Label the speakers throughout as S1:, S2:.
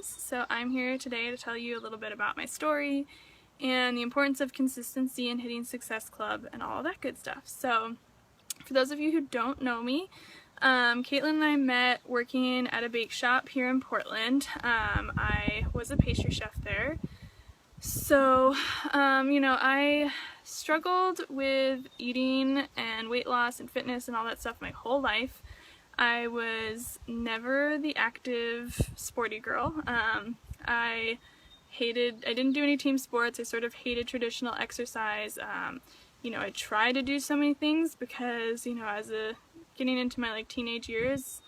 S1: So I'm here today to tell you a little bit about my story and the importance of consistency in hitting Success Club and all that good stuff. So for those of you who don't know me, Caitlin and I met working at a bake shop here in Portland. I was a pastry chef there. So, I struggled with eating and weight loss and fitness and all that stuff my whole life. I was never the active, sporty girl. I didn't do any team sports. I sort of hated traditional exercise. I tried to do so many things because, getting into my teenage years,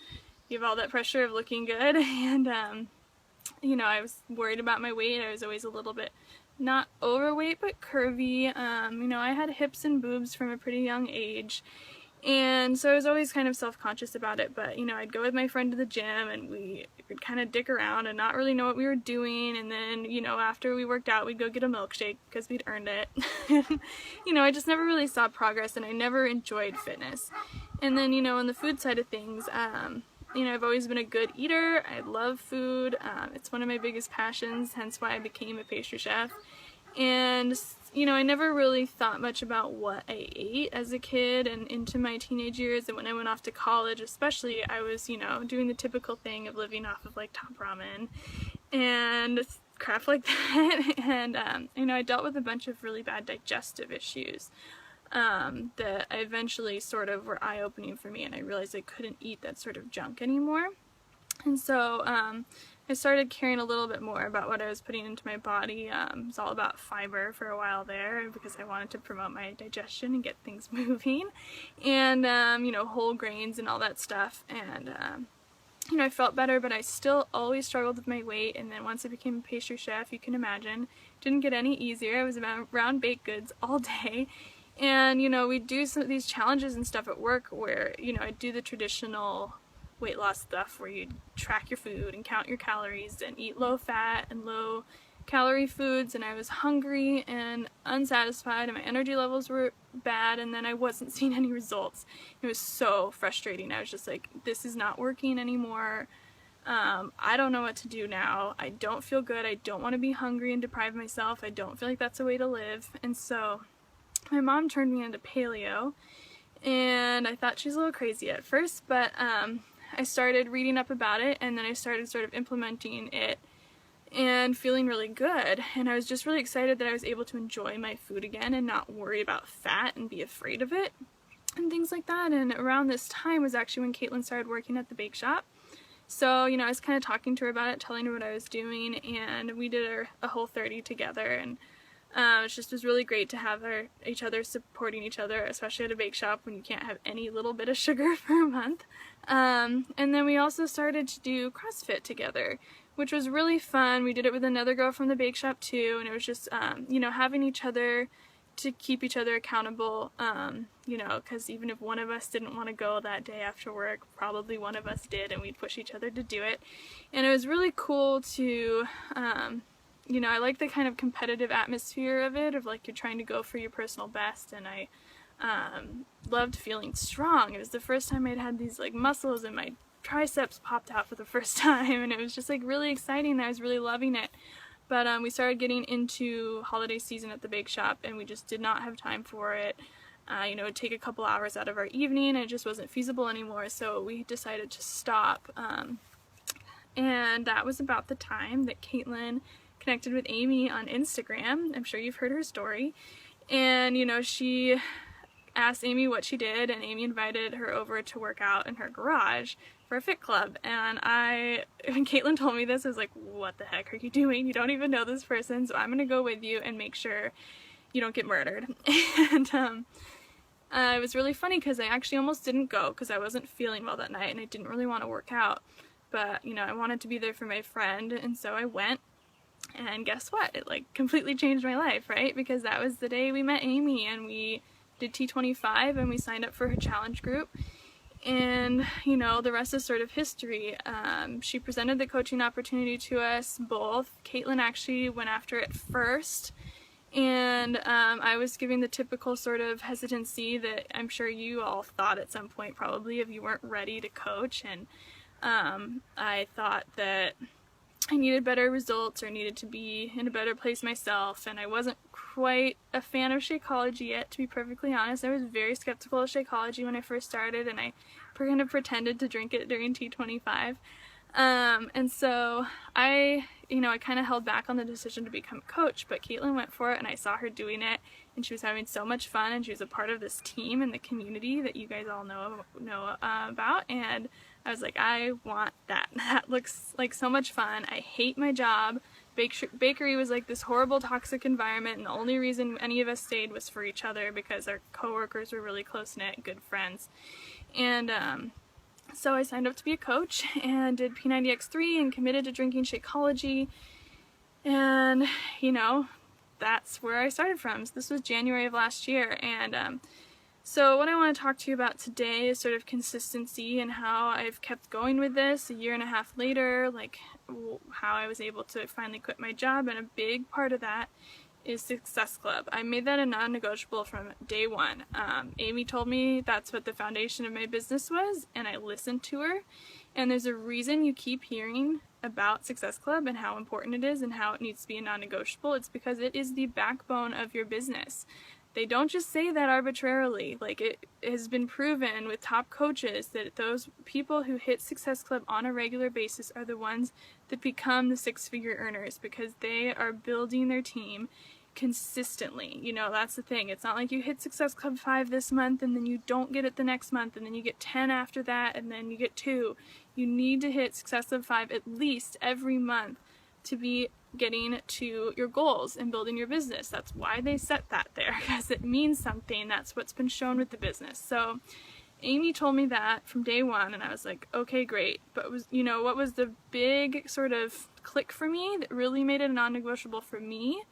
S1: you have all that pressure of looking good, and I was worried about my weight. I was always a little bit not overweight but curvy. I had hips and boobs from a pretty young age, and so I was always kind of self-conscious about it. But I'd go with my friend to the gym and we would kind of dick around and not really know what we were doing, and then after we worked out we'd go get a milkshake because we'd earned it. I just never really saw progress, and I never enjoyed fitness. And then on the food side of things, I've always been a good eater. I love food. It's one of my biggest passions, hence why I became a pastry chef. And, I never really thought much about what I ate as a kid and into my teenage years. And when I went off to college, especially, I was, doing the typical thing of living off of, top ramen and crap like that. And, I dealt with a bunch of really bad digestive issues that I eventually sort of were eye-opening for me, and I realized I couldn't eat that sort of junk anymore. And so I started caring a little bit more about what I was putting into my body. It was all about fiber for a while there because I wanted to promote my digestion and get things moving, and whole grains and all that stuff. And I felt better, but I still always struggled with my weight. And then once I became a pastry chef, you can imagine, it didn't get any easier. I was around baked goods all day. And, we do some of these challenges and stuff at work where, I do the traditional weight loss stuff where you track your food and count your calories and eat low fat and low calorie foods. And I was hungry and unsatisfied, and my energy levels were bad, and then I wasn't seeing any results. It was so frustrating. I was just like, this is not working anymore. I don't know what to do now. I don't feel good. I don't want to be hungry and deprive myself. I don't feel like that's a way to live. And so my mom turned me into paleo, and I thought she was a little crazy at first, but I started reading up about it, and then I started sort of implementing it and feeling really good. And I was just really excited that I was able to enjoy my food again and not worry about fat and be afraid of it and things like that. And around this time was actually when Caitlin started working at the bake shop. So, I was kind of talking to her about it, telling her what I was doing, and we did a whole 30 together, and it just was really great to have each other supporting each other, especially at a bake shop when you can't have any little bit of sugar for a month. And then we also started to do CrossFit together, which was really fun. We did it with another girl from the bake shop too, and it was just, having each other to keep each other accountable, because even if one of us didn't want to go that day after work, probably one of us did, and we'd push each other to do it. And it was really cool to, I like the kind of competitive atmosphere of it, of you're trying to go for your personal best, and I loved feeling strong. It was the first time I'd had these muscles, and my triceps popped out for the first time, and it was just really exciting. I was really loving it. But we started getting into holiday season at the bake shop, and we just did not have time for it. It would take a couple hours out of our evening, and it just wasn't feasible anymore, so we decided to stop. And that was about the time that Caitlin connected with Amy on Instagram. I'm sure you've heard her story. And, she asked Amy what she did, and Amy invited her over to work out in her garage for a fit club. And when Caitlin told me this, I was like, what the heck are you doing? You don't even know this person, so I'm going to go with you and make sure you don't get murdered. And it was really funny because I actually almost didn't go because I wasn't feeling well that night, and I didn't really want to work out. But, I wanted to be there for my friend, and so I went. And guess what? It completely changed my life, right? Because that was the day we met Amy, and we did T25, and we signed up for her challenge group. And, the rest is sort of history. She presented the coaching opportunity to us both. Caitlin actually went after it first, and I was giving the typical sort of hesitancy that I'm sure you all thought at some point probably if you weren't ready to coach. And I thought that I needed better results or needed to be in a better place myself, and I wasn't quite a fan of Shakeology yet, to be perfectly honest. I was very skeptical of Shakeology when I first started, and I kind of pretended to drink it during T25. And so I kind of held back on the decision to become a coach, but Caitlin went for it, and I saw her doing it, and she was having so much fun, and she was a part of this team and the community that you guys all know about, and I was like, I want that. That looks like so much fun. I hate my job. Bakery was like this horrible toxic environment, and the only reason any of us stayed was for each other because our coworkers were really close-knit, good friends. And so I signed up to be a coach and did P90X3 and committed to drinking Shakeology, and that's where I started from. So this was January of last year, and so what I want to talk to you about today is sort of consistency and how I've kept going with this a year and a half later, like how I was able to finally quit my job, and a big part of that is Success Club. I made that a non-negotiable from day one. Amy told me that's what the foundation of my business was, and I listened to her, and there's a reason you keep hearing about Success Club and how important it is and how it needs to be a non-negotiable. It's because it is the backbone of your business. They don't just say that arbitrarily. Like, it has been proven with top coaches that those people who hit Success Club on a regular basis are the ones that become the six-figure earners, because they are building their team consistently. That's the thing. It's not like you hit Success Club 5 this month and then you don't get it the next month, and then you get 10 after that, and then you get 2. You need to hit Success Club 5 at least every month to be getting to your goals and building your business. That's why they set that there, because it means something. That's what's been shown with the business. So Amy told me that from day one, and I was like, okay, great. But what was the big sort of click for me that really made it a non-negotiable for me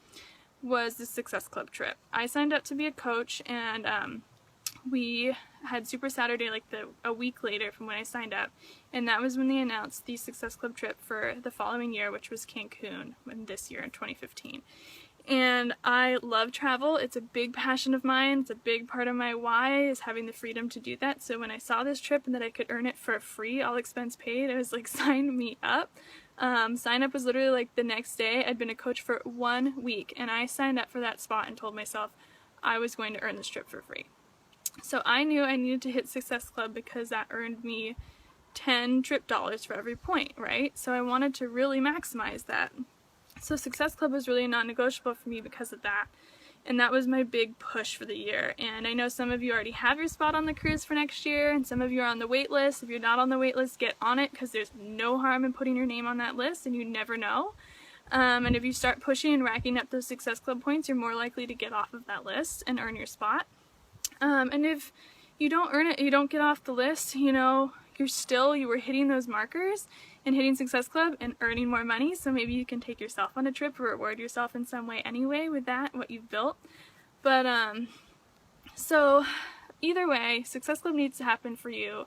S1: was the Success Club trip. I signed up to be a coach, and we had Super Saturday like a week later from when I signed up, and that was when they announced the Success Club trip for the following year, which was Cancun, this year in 2015. And I love travel. It's a big passion of mine. It's a big part of my why, is having the freedom to do that. So when I saw this trip and that I could earn it for free, all expense paid, I was like, sign me up. Sign up was literally like the next day. I'd been a coach for 1 week, and I signed up for that spot and told myself I was going to earn this trip for free. So I knew I needed to hit Success Club because that earned me 10 trip dollars for every point, right? So I wanted to really maximize that. So Success Club was really non-negotiable for me because of that. And that was my big push for the year. And I know some of you already have your spot on the cruise for next year, and some of you are on the wait list. If you're not on the wait list, get on it, because there's no harm in putting your name on that list, and you never know. And if you start pushing and racking up those Success Club points, you're more likely to get off of that list and earn your spot. And if you don't earn it, you don't get off the list, you were hitting those markers and hitting Success Club and earning more money. So maybe you can take yourself on a trip or reward yourself in some way anyway with that, what you've built. But, so either way, Success Club needs to happen for you,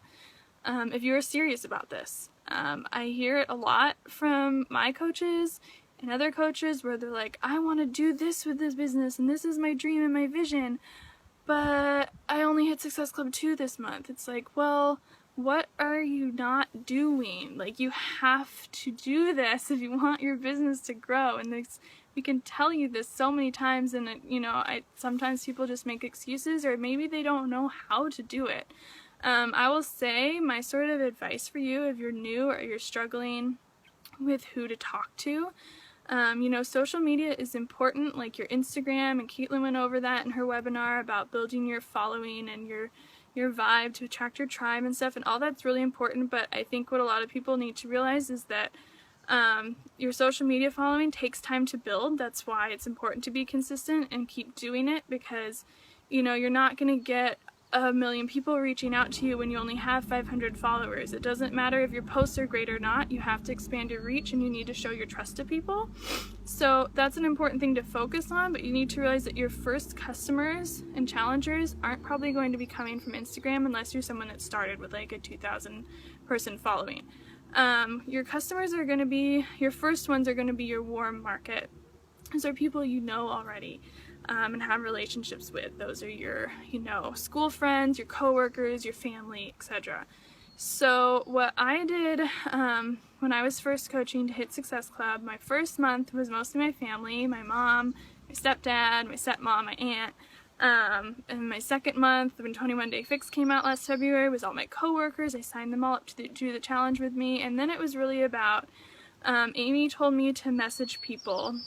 S1: if you're serious about this. I hear it a lot from my coaches and other coaches where they're like, I want to do this with this business, and this is my dream and my vision, but I only hit Success Club 2 this month. It's like, well, what are you not doing? Like, you have to do this if you want your business to grow. And we can tell you this so many times, and sometimes people just make excuses, or maybe they don't know how to do it. I will say my sort of advice for you, if you're new or you're struggling with who to talk to, social media is important, like your Instagram, and Caitlin went over that in her webinar about building your following and your vibe to attract your tribe and stuff, and all that's really important. But I think what a lot of people need to realize is that your social media following takes time to build. That's why it's important to be consistent and keep doing it, because you're not going to get 1 million people reaching out to you when you only have 500 followers. It doesn't matter if your posts are great or not. You have to expand your reach, and you need to show your trust to people. So that's an important thing to focus on, but you need to realize that your first customers and challengers aren't probably going to be coming from Instagram unless you're someone that started with like a 2,000 person following. Your customers are going to be, your first ones are going to be your warm market. Those are people you know already. And have relationships with. Those are your, school friends, your coworkers, your family, etc. So what I did when I was first coaching to hit Success Club, my first month was mostly my family, my mom, my stepdad, my stepmom, my aunt. And my second month, when 21 Day Fix came out last February, was all my coworkers. I signed them all up to do the challenge with me. And then it was really about, Amy told me to message people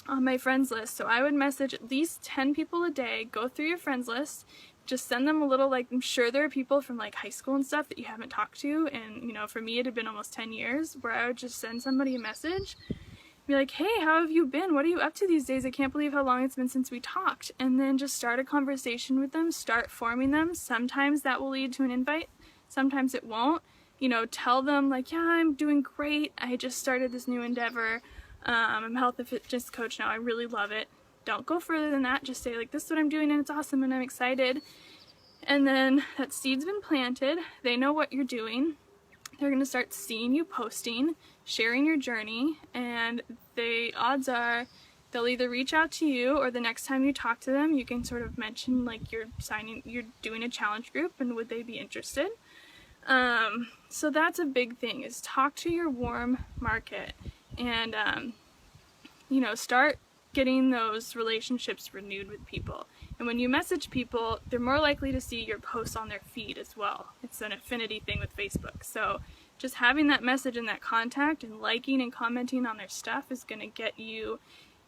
S1: on my friends list. So I would message at least 10 people a day, go through your friends list, just send them a little, like, I'm sure there are people from like high school and stuff that you haven't talked to. And, you know, for me, it had been almost 10 years where I would just send somebody a message, be like, hey, how have you been? What are you up to these days? I can't believe how long it's been since we talked. And then just start a conversation with them, start forming them. Sometimes that will lead to an invite. Sometimes it won't. You know, tell them like, yeah, I'm doing great. I just started this new endeavor. I'm a health and fitness coach now. I really love it. Don't go further than that. Just say like, this is what I'm doing and it's awesome and I'm excited. And then that seed's been planted. They know what you're doing. They're going to start seeing you posting, sharing your journey, and the odds are they'll either reach out to you, or the next time you talk to them, you can sort of mention like you're doing a challenge group and would they be interested. So that's a big thing, is talk to your warm market and, you know, start getting those relationships renewed with people. And when you message people, they're more likely to see your posts on their feed as well. It's an affinity thing with Facebook. So just having that message and that contact and liking and commenting on their stuff is going to get you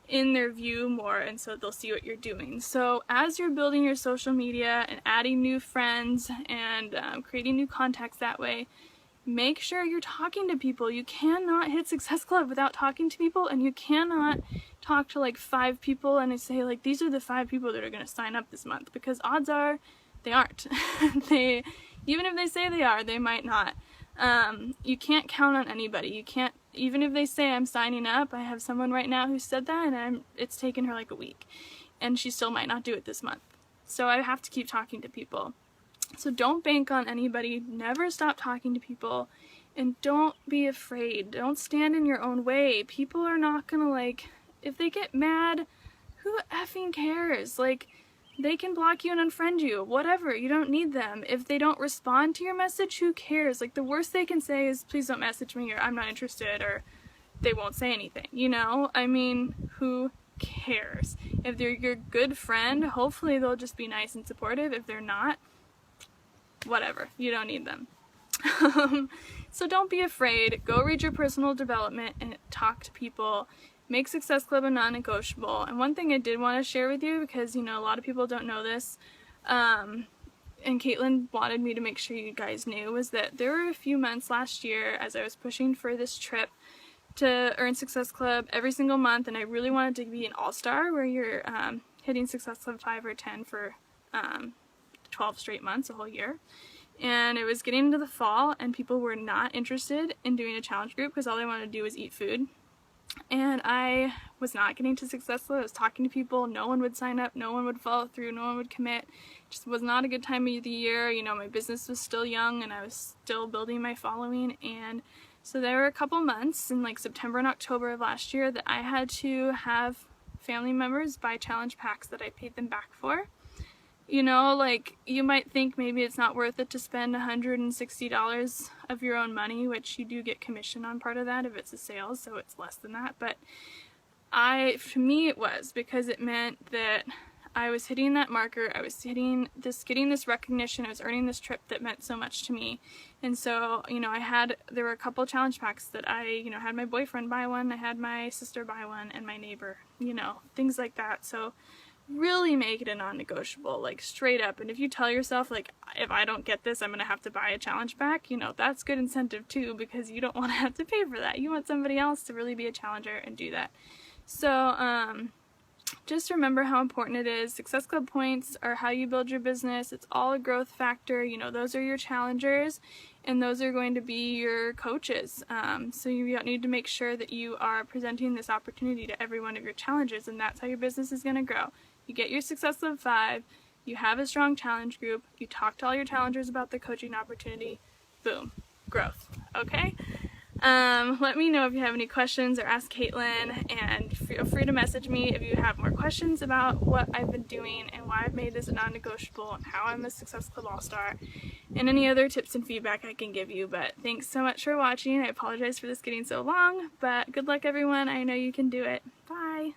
S1: in their view more, and so they'll see what you're doing. So as you're building your social media and adding new friends and creating new contacts that way, make sure you're talking to people. You cannot hit Success Club without talking to people, and you cannot talk to like 5 people and say like, these are the 5 people that are going to sign up this month, because odds are they aren't. Even if they say they are, they might not. You can't count on anybody. You can't, even if they say I'm signing up. I have someone right now who said that, and it's taken her like a week and she still might not do it this month. So I have to keep talking to people. So don't bank on anybody. Never stop talking to people, and don't be afraid. Don't stand in your own way. People are not gonna, like, if they get mad, who effing cares? Like, they can block you and unfriend you, whatever. You don't need them. If they don't respond to your message, who cares? Like, the worst they can say is, please don't message me, or I'm not interested, or they won't say anything, you know? I mean, who cares? If they're your good friend, hopefully they'll just be nice and supportive. If they're not, whatever. You don't need them. So don't be afraid. Go read your personal development and talk to people. Make Success Club a non-negotiable. And one thing I did want to share with you, because, you know, a lot of people don't know this, and Caitlin wanted me to make sure you guys knew, was that there were a few months last year as I was pushing for this trip to earn Success Club every single month, and I really wanted to be an all-star where you're hitting Success Club 5 or 10 for 12 straight months, a whole year. And it was getting into the fall, and people were not interested in doing a challenge group because all they wanted to do was eat food. And I was not getting to Success Club. I was talking to people. No one would sign up. No one would follow through. No one would commit. It just was not a good time of the year. You know, my business was still young and I was still building my following. And so there were a couple months in like September and October of last year that I had to have family members buy challenge packs that I paid them back for. You know, like, you might think maybe it's not worth it to spend $160 of your own money, which you do get commission on part of that if it's a sale, so it's less than that. But for me it was, because it meant that I was hitting that marker, I was getting this recognition, I was earning this trip that meant so much to me. And so, you know, there were a couple challenge packs that I, you know, had my boyfriend buy one, I had my sister buy one, and my neighbor, you know, things like that. So really make it a non-negotiable, like, straight up. And if you tell yourself, like, if I don't get this, I'm gonna have to buy a challenge pack, you know, that's good incentive too, because you don't want to have to pay for that. You want somebody else to really be a challenger and do that. So just remember how important it is. Success Club points are how you build your business. It's all a growth factor. You know, those are your challengers, and those are going to be your coaches. So you need to make sure that you are presenting this opportunity to every one of your challengers, and that's how your business is going to grow. You get your Success Club 5, you have a strong challenge group, you talk to all your challengers about the coaching opportunity, boom, growth, okay? Let me know if you have any questions or ask Caitlin, and feel free to message me if you have more questions about what I've been doing and why I've made this a non-negotiable and how I'm a Success Club All-Star, and any other tips and feedback I can give you. But thanks so much for watching. I apologize for this getting so long, but good luck everyone. I know you can do it. Bye!